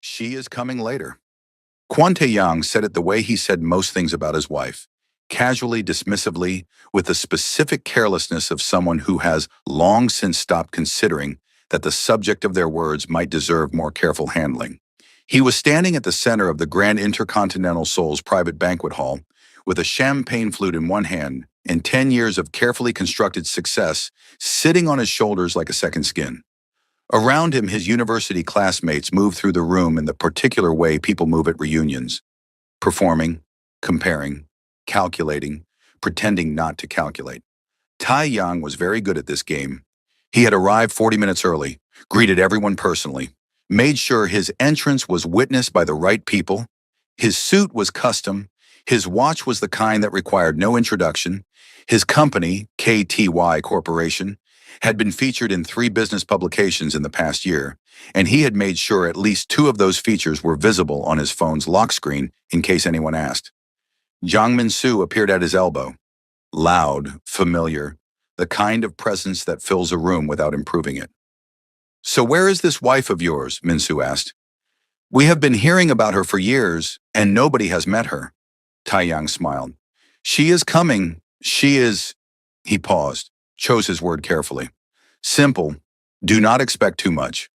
She is coming later. Kwon Tae-young said it the way he said most things about his wife, casually, dismissively, with the specific carelessness of someone who has long since stopped considering that the subject of their words might deserve more careful handling. He was standing at the center of the Grand Intercontinental Seoul's private banquet hall, with a champagne flute in one hand and 10 years of carefully constructed success sitting on his shoulders like a second skin. Around him, his university classmates moved through the room in the particular way people move at reunions, performing, comparing, calculating, pretending not to calculate. Tae-young was very good at this game. He had arrived 40 minutes early, greeted everyone personally, made sure his entrance was witnessed by the right people. His suit was custom. His watch was the kind that required no introduction. His company, KTY Corporation, had been featured in 3 business publications in the past year, and he had made sure at least 2 of those features were visible on his phone's lock screen in case anyone asked. Jang Min-soo appeared at his elbow. Loud, familiar, the kind of presence that fills a room without improving it. "So where is this wife of yours?" Min-soo asked. "We have been hearing about her for years, and nobody has met her." Tae-young smiled. "She is coming. She is—" He paused, chose his word carefully. "Simple. Do not expect too much."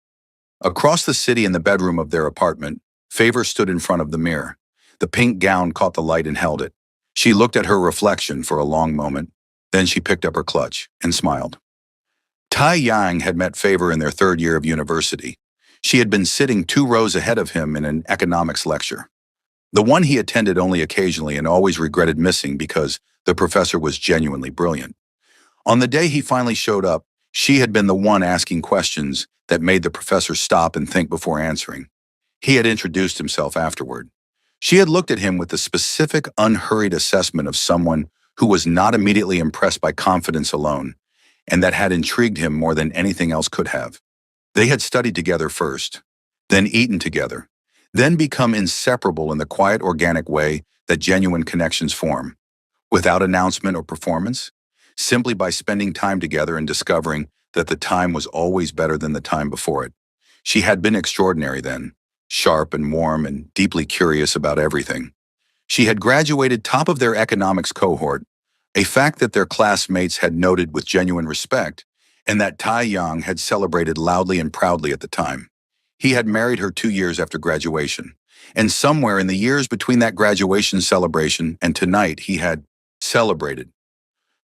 Across the city in the bedroom of their apartment, Favor stood in front of the mirror. The pink gown caught the light and held it. She looked at her reflection for a long moment. Then she picked up her clutch and smiled. Tae-young had met Favor in their 3rd year of university. She had been sitting 2 rows ahead of him in an economics lecture, the one he attended only occasionally and always regretted missing because the professor was genuinely brilliant. On the day he finally showed up, she had been the one asking questions that made the professor stop and think before answering. He had introduced himself afterward. She had looked at him with the specific, unhurried assessment of someone who was not immediately impressed by confidence alone, and that had intrigued him more than anything else could have. They had studied together first, then eaten together, then become inseparable in the quiet, organic way that genuine connections form, without announcement or performance, simply by spending time together and discovering that the time was always better than the time before it. She had been extraordinary then, sharp and warm and deeply curious about everything. She had graduated top of their economics cohort, a fact that their classmates had noted with genuine respect, and that Tae-young had celebrated loudly and proudly at the time. He had married her 2 years after graduation, and somewhere in the years between that graduation celebration and tonight he had celebrated.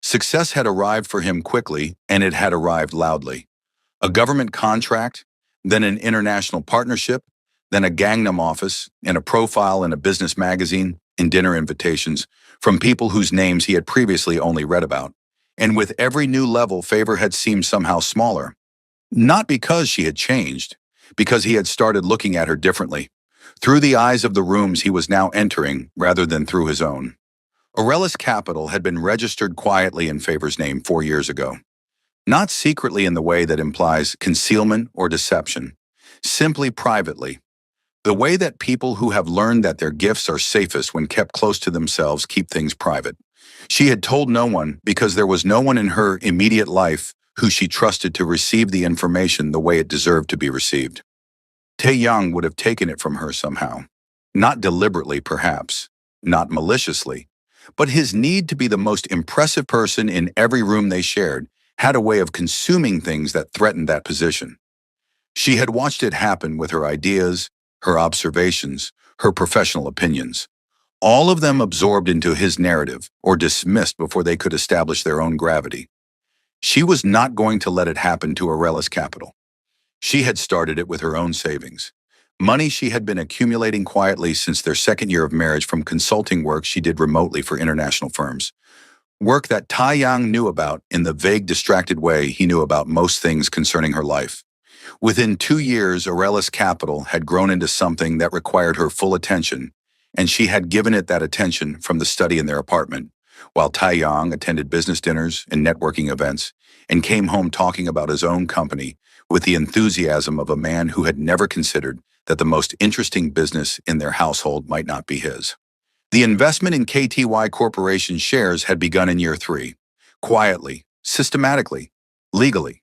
Success had arrived for him quickly, and it had arrived loudly. A government contract, then an international partnership, then a Gangnam office, and a profile in a business magazine, and dinner invitations from people whose names he had previously only read about. And with every new level, Favor had seemed somehow smaller. Not because she had changed, because he had started looking at her differently, through the eyes of the rooms he was now entering rather than through his own. Aurelius Capital had been registered quietly in Favor's name 4 years ago. Not secretly in the way that implies concealment or deception, simply privately. The way that people who have learned that their gifts are safest when kept close to themselves keep things private. She had told no one because there was no one in her immediate life who she trusted to receive the information the way it deserved to be received. Tae-young would have taken it from her somehow. Not deliberately, perhaps, not maliciously, but his need to be the most impressive person in every room they shared had a way of consuming things that threatened that position. She had watched it happen with her ideas, her observations, her professional opinions, all of them absorbed into his narrative or dismissed before they could establish their own gravity. She was not going to let it happen to Aurelius Capital. She had started it with her own savings, money she had been accumulating quietly since their 2nd year of marriage from consulting work she did remotely for international firms, work that Tae-young knew about in the vague, distracted way he knew about most things concerning her life. Within 2 years, Aurelius Capital had grown into something that required her full attention, and she had given it that attention from the study in their apartment, while Tae-young attended business dinners and networking events and came home talking about his own company with the enthusiasm of a man who had never considered that the most interesting business in their household might not be his. The investment in KTY Corporation shares had begun in year 3, quietly, systematically, legally.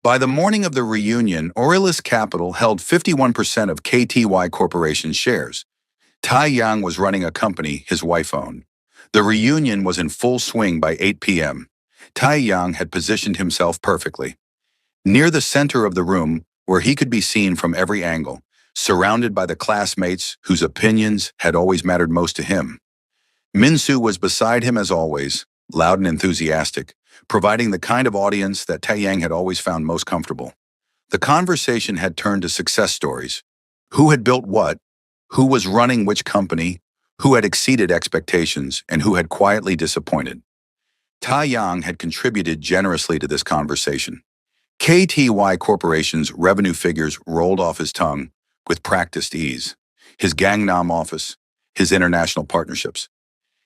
By the morning of the reunion, Aurelius Capital held 51% of KTY Corporation's shares. Tai Yang was running a company his wife owned. The reunion was in full swing by 8 p.m. Tai Yang had positioned himself perfectly, near the center of the room where he could be seen from every angle, surrounded by the classmates whose opinions had always mattered most to him. Minsu was beside him as always, loud and enthusiastic, providing the kind of audience that Taeyang had always found most comfortable. The conversation had turned to success stories. Who had built what? Who was running which company? Who had exceeded expectations and who had quietly disappointed? Taeyang had contributed generously to this conversation. KTY Corporation's revenue figures rolled off his tongue with practiced ease. His Gangnam office, his international partnerships,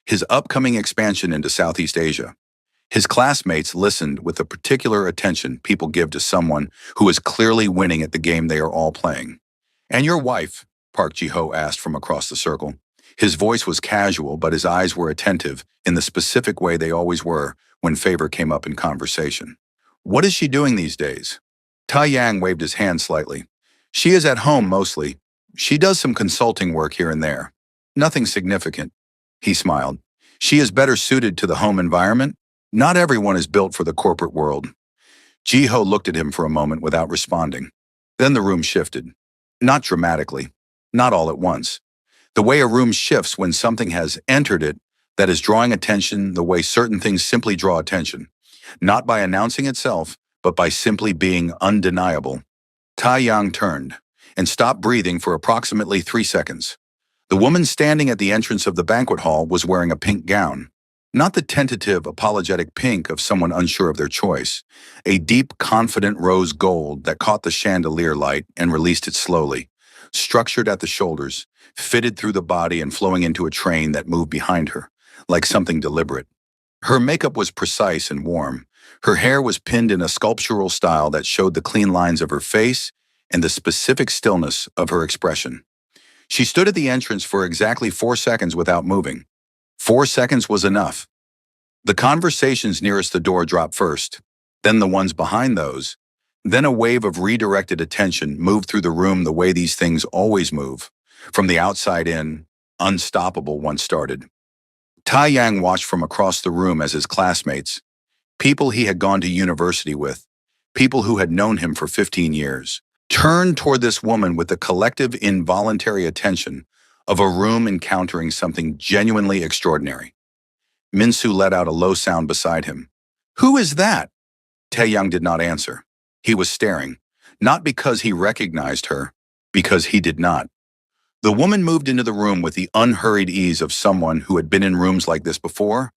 his upcoming expansion into Southeast Asia. His classmates listened with the particular attention people give to someone who is clearly winning at the game they are all playing. "And your wife?" Park Ji-ho asked from across the circle. His voice was casual, but his eyes were attentive in the specific way they always were when favor came up in conversation. "What is she doing these days?" Taeyang waved his hand slightly. "She is at home mostly. She does some consulting work here and there. Nothing significant." He smiled. "She is better suited to the home environment? Not everyone is built for the corporate world." Ji-ho looked at him for a moment without responding. Then the room shifted. Not dramatically. Not all at once. The way a room shifts when something has entered it that is drawing attention the way certain things simply draw attention. Not by announcing itself, but by simply being undeniable. Taeyang turned and stopped breathing for approximately 3 seconds. The woman standing at the entrance of the banquet hall was wearing a pink gown. Not the tentative, apologetic pink of someone unsure of their choice. A deep, confident rose gold that caught the chandelier light and released it slowly. Structured at the shoulders, fitted through the body and flowing into a train that moved behind her, like something deliberate. Her makeup was precise and warm. Her hair was pinned in a sculptural style that showed the clean lines of her face and the specific stillness of her expression. She stood at the entrance for exactly 4 seconds without moving. 4 seconds was enough. The conversations nearest the door dropped first, then the ones behind those. Then a wave of redirected attention moved through the room the way these things always move, from the outside in, unstoppable once started. Taeyang watched from across the room as his classmates, people he had gone to university with, people who had known him for 15 years, turned toward this woman with the collective involuntary attention of a room encountering something genuinely extraordinary. Minsu let out a low sound beside him. "Who is that?" Taeyang did not answer. He was staring, not because he recognized her, because he did not. The woman moved into the room with the unhurried ease of someone who had been in rooms like this before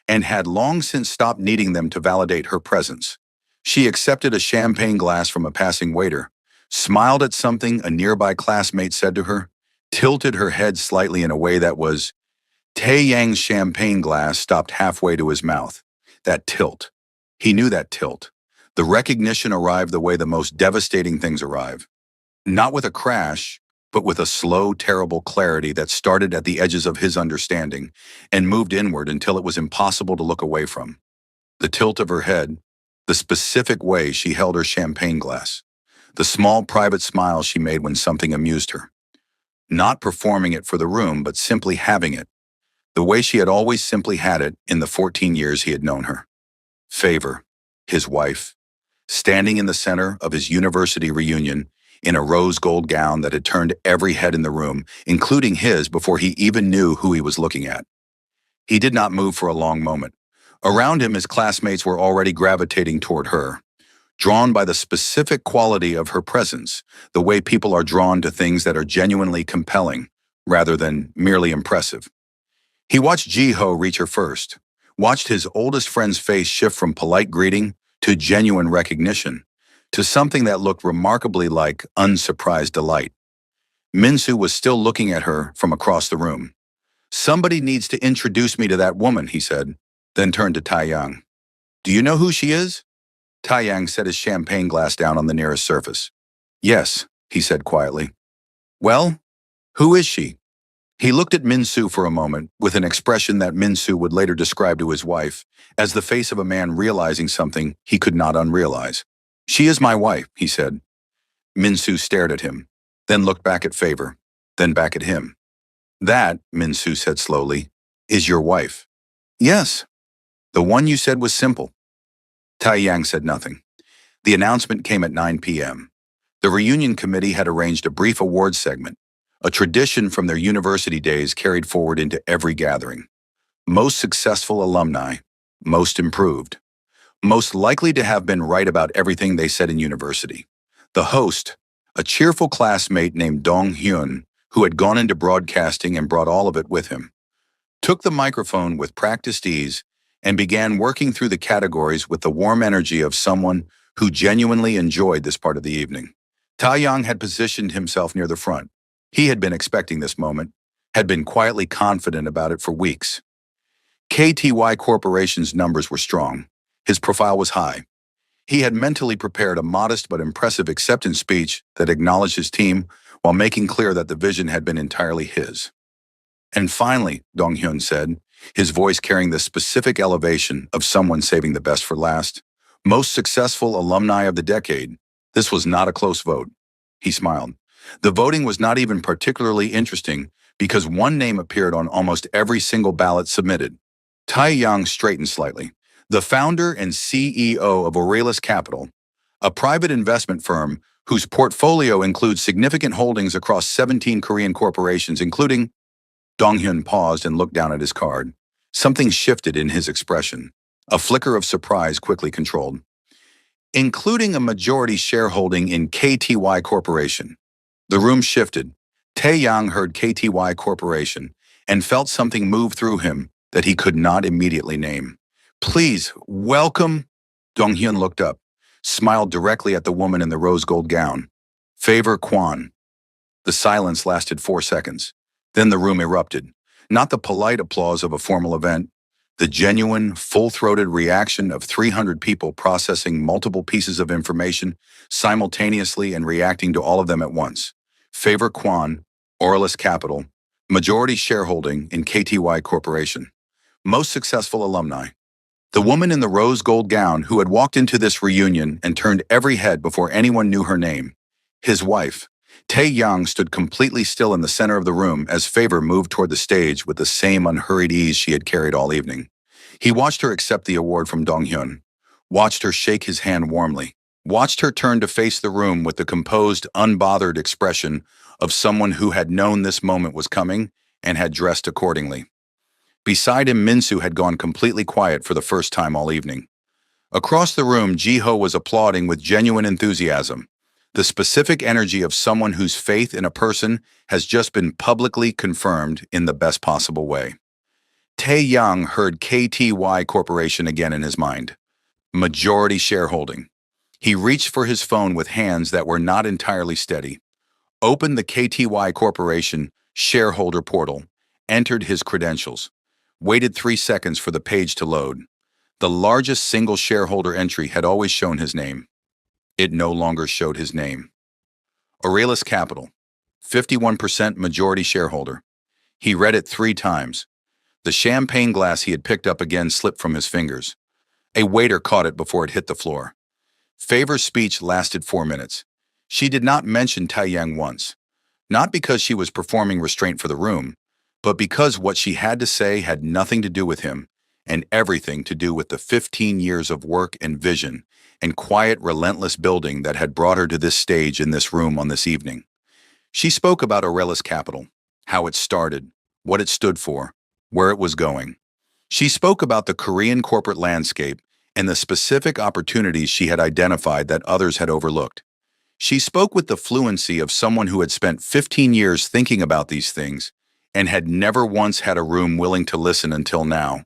and had long since stopped needing them to validate her presence. She accepted a champagne glass from a passing waiter, smiled at something a nearby classmate said to her, tilted her head slightly in a way that was. Taeyang's champagne glass stopped halfway to his mouth. That tilt. He knew that tilt. The recognition arrived the way the most devastating things arrive. Not with a crash, but with a slow, terrible clarity that started at the edges of his understanding and moved inward until it was impossible to look away from. The tilt of her head, the specific way she held her champagne glass, the small private smile she made when something amused her. Not performing it for the room, but simply having it, the way she had always simply had it in the 14 years he had known her. Favor, his wife, standing in the center of his university reunion in a rose gold gown that had turned every head in the room, including his, before he even knew who he was looking at. He did not move for a long moment. Around him, his classmates were already gravitating toward her, drawn by the specific quality of her presence, the way people are drawn to things that are genuinely compelling, rather than merely impressive. He watched Ji-ho reach her first, watched his oldest friend's face shift from polite greeting to genuine recognition, to something that looked remarkably like unsurprised delight. Minsu was still looking at her from across the room. "Somebody needs to introduce me to that woman," he said, then turned to Taeyang. "Do you know who she is?" Taeyang set his champagne glass down on the nearest surface. "Yes," he said quietly. "Well, who is she?" He looked at Minsu for a moment with an expression that Minsu would later describe to his wife as the face of a man realizing something he could not unrealize. She is my wife, he said. Minsu stared at him, then looked back at Favor, then back at him. That, Minsu said slowly, is your wife. Yes. The one you said was simple. Tai Yang said nothing. The announcement came at 9 p.m. The reunion committee had arranged a brief awards segment, a tradition from their university days carried forward into every gathering. Most successful alumni, most improved, most likely to have been right about everything they said in university. The host, a cheerful classmate named Dong Hyun, who had gone into broadcasting and brought all of it with him, took the microphone with practiced ease and began working through the categories with the warm energy of someone who genuinely enjoyed this part of the evening. Tai Yang had positioned himself near the front. He had been expecting this moment, had been quietly confident about it for weeks. KTY Corporation's numbers were strong. His profile was high. He had mentally prepared a modest but impressive acceptance speech that acknowledged his team while making clear that the vision had been entirely his. And finally, Dong Hyun said, his voice carrying the specific elevation of someone saving the best for last, most successful alumni of the decade. This was not a close vote. He smiled. The voting was not even particularly interesting because one name appeared on almost every single ballot submitted. Tai Yang straightened slightly. The founder and CEO of Aurelius Capital, a private investment firm whose portfolio includes significant holdings across 17 Korean corporations, including. Dong Hyun paused and looked down at his card. Something shifted in his expression. A flicker of surprise quickly controlled. Including a majority shareholding in KTY Corporation. The room shifted. Tae Yang heard KTY Corporation and felt something move through him that he could not immediately name. Please, welcome. Dong Hyun looked up, smiled directly at the woman in the rose gold gown. Favor Kwan. The silence lasted 4 seconds. Then the room erupted. Not the polite applause of a formal event, the genuine, full-throated reaction of 300 people processing multiple pieces of information simultaneously and reacting to all of them at once. Favor Kwan, Aurelius Capital, majority shareholding in KTY Corporation. Most successful alumni. The woman in the rose gold gown who had walked into this reunion and turned every head before anyone knew her name. His wife. Tae Yang stood completely still in the center of the room as Favor moved toward the stage with the same unhurried ease she had carried all evening. He watched her accept the award from Dong Hyun, watched her shake his hand warmly, watched her turn to face the room with the composed, unbothered expression of someone who had known this moment was coming and had dressed accordingly. Beside him, Minsu had gone completely quiet for the first time all evening. Across the room, Ji-ho was applauding with genuine enthusiasm. The specific energy of someone whose faith in a person has just been publicly confirmed in the best possible way. Tae Yang heard KTY Corporation again in his mind. Majority shareholding. He reached for his phone with hands that were not entirely steady, opened the KTY Corporation shareholder portal, entered his credentials, waited 3 seconds for the page to load. The largest single shareholder entry had always shown his name. It no longer showed his name. Aurelius Capital, 51% majority shareholder. He read it 3 times. The champagne glass he had picked up again slipped from his fingers. A waiter caught it before it hit the floor. Favor's speech lasted 4 minutes. She did not mention Tai Yang once, not because she was performing restraint for the room, but because what she had to say had nothing to do with him and everything to do with the 15 years of work and vision and quiet, relentless building that had brought her to this stage in this room on this evening. She spoke about Aurelius Capital, how it started, what it stood for, where it was going. She spoke about the Korean corporate landscape and the specific opportunities she had identified that others had overlooked. She spoke with the fluency of someone who had spent 15 years thinking about these things and had never once had a room willing to listen until now.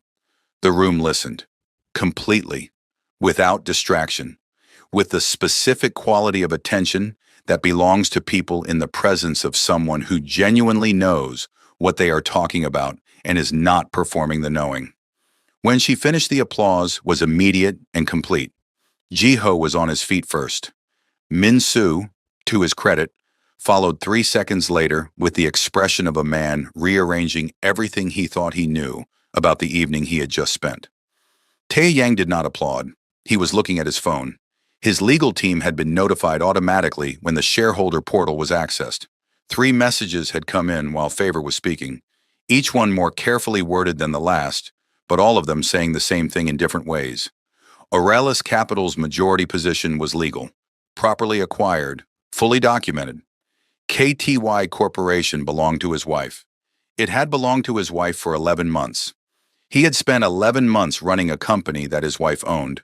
The room listened, completely, without distraction, with the specific quality of attention that belongs to people in the presence of someone who genuinely knows what they are talking about and is not performing the knowing. When she finished, the applause was immediate and complete. Ji-ho was on his feet first. Min-soo, to his credit, followed 3 seconds later with the expression of a man rearranging everything he thought he knew about the evening he had just spent. Tae Yang did not applaud. He was looking at his phone. His legal team had been notified automatically when the shareholder portal was accessed. 3 messages had come in while Favor was speaking, each one more carefully worded than the last, but all of them saying the same thing in different ways. Aurelus Capital's majority position was legal, properly acquired, fully documented. KTY Corporation belonged to his wife. It had belonged to his wife for 11 months. He had spent 11 months running a company that his wife owned,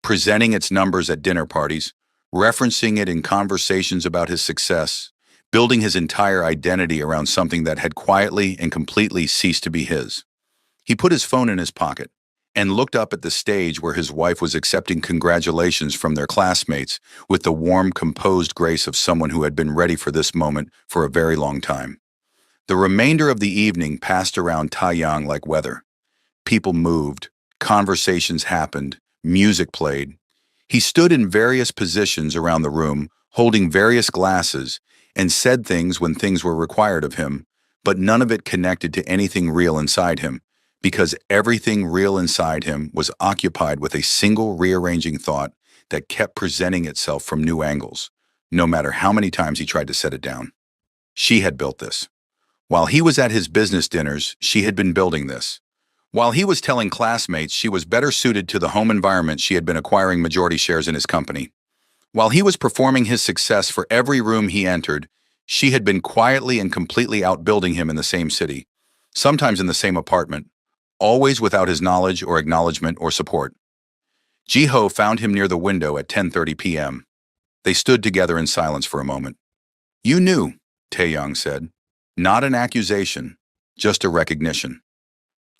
presenting its numbers at dinner parties, referencing it in conversations about his success, building his entire identity around something that had quietly and completely ceased to be his. He put his phone in his pocket and looked up at the stage where his wife was accepting congratulations from their classmates with the warm, composed grace of someone who had been ready for this moment for a very long time. The remainder of the evening passed around Taiyang like weather. People moved, conversations happened, music played. He stood in various positions around the room, holding various glasses, and said things when things were required of him, but none of it connected to anything real inside him, because everything real inside him was occupied with a single rearranging thought that kept presenting itself from new angles, no matter how many times he tried to set it down. She had built this. While he was at his business dinners, she had been building this. While he was telling classmates she was better suited to the home environment, she had been acquiring majority shares in his company. While he was performing his success for every room he entered, she had been quietly and completely outbuilding him in the same city, sometimes in the same apartment, always without his knowledge or acknowledgement or support. Ji-ho found him near the window at 10:30 p.m. They stood together in silence for a moment. "You knew," Taeyang said. "Not an accusation, just a recognition."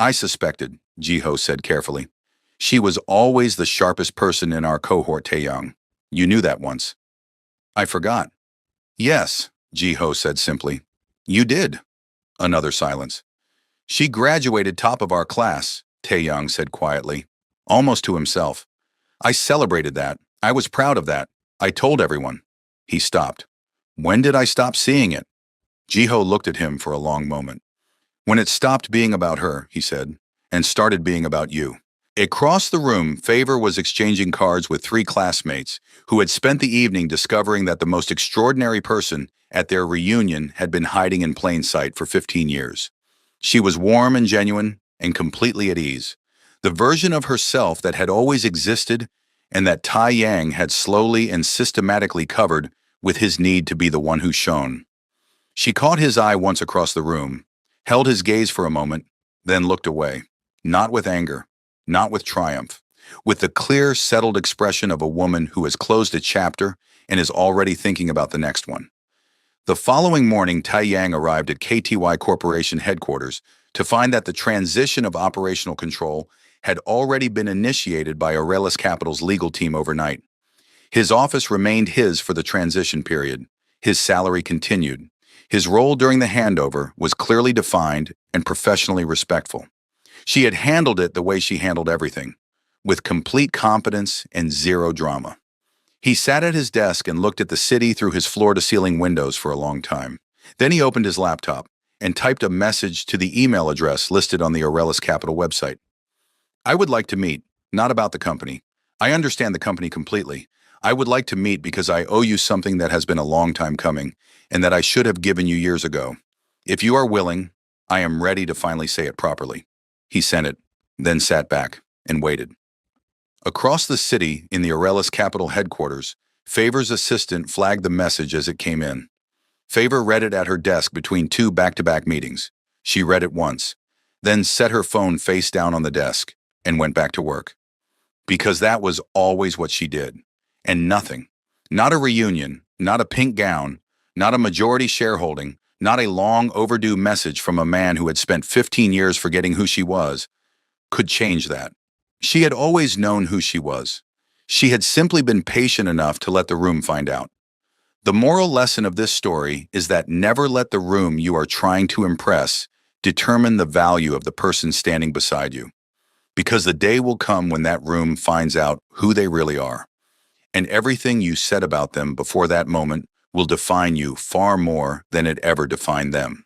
"I suspected," Ji-ho said carefully. "She was always the sharpest person in our cohort, Taeyang. You knew that once." "I forgot." "Yes," Ji-ho said simply. "You did." Another silence. "She graduated top of our class," Taeyang said quietly, almost to himself. "I celebrated that. I was proud of that. I told everyone." He stopped. "When did I stop seeing it?" Ji-ho looked at him for a long moment. "When it stopped being about her," he said, "and started being about you." Across the room, Favor was exchanging cards with 3 classmates who had spent the evening discovering that the most extraordinary person at their reunion had been hiding in plain sight for 15 years. She was warm and genuine and completely at ease, the version of herself that had always existed and that Taiyang had slowly and systematically covered with his need to be the one who shone. She caught his eye once across the room, held his gaze for a moment, then looked away, not with anger, not with triumph, with the clear, settled expression of a woman who has closed a chapter and is already thinking about the next one. The following morning, Taiyang arrived at KTY Corporation headquarters to find that the transition of operational control had already been initiated by Aurelus Capital's legal team overnight. His office remained his for the transition period. His salary continued. His role during the handover was clearly defined and professionally respectful. She had handled it the way she handled everything, with complete competence and zero drama. He sat at his desk and looked at the city through his floor-to-ceiling windows for a long time. Then he opened his laptop and typed a message to the email address listed on the Aurelus Capital website. "I would like to meet, not about the company. I understand the company completely. I would like to meet because I owe you something that has been a long time coming and that I should have given you years ago. If you are willing, I am ready to finally say it properly." He sent it, then sat back and waited. Across the city, in the Aurelus Capital headquarters, Favor's assistant flagged the message as it came in. Favor read it at her desk between 2 back-to-back meetings. She read it once, then set her phone face down on the desk and went back to work. Because that was always what she did. And nothing, not a reunion, not a pink gown, not a majority shareholding, not a long overdue message from a man who had spent 15 years forgetting who she was, could change that. She had always known who she was. She had simply been patient enough to let the room find out. The moral lesson of this story is that never let the room you are trying to impress determine the value of the person standing beside you, because the day will come when that room finds out who they really are, and everything you said about them before that moment will define you far more than it ever defined them.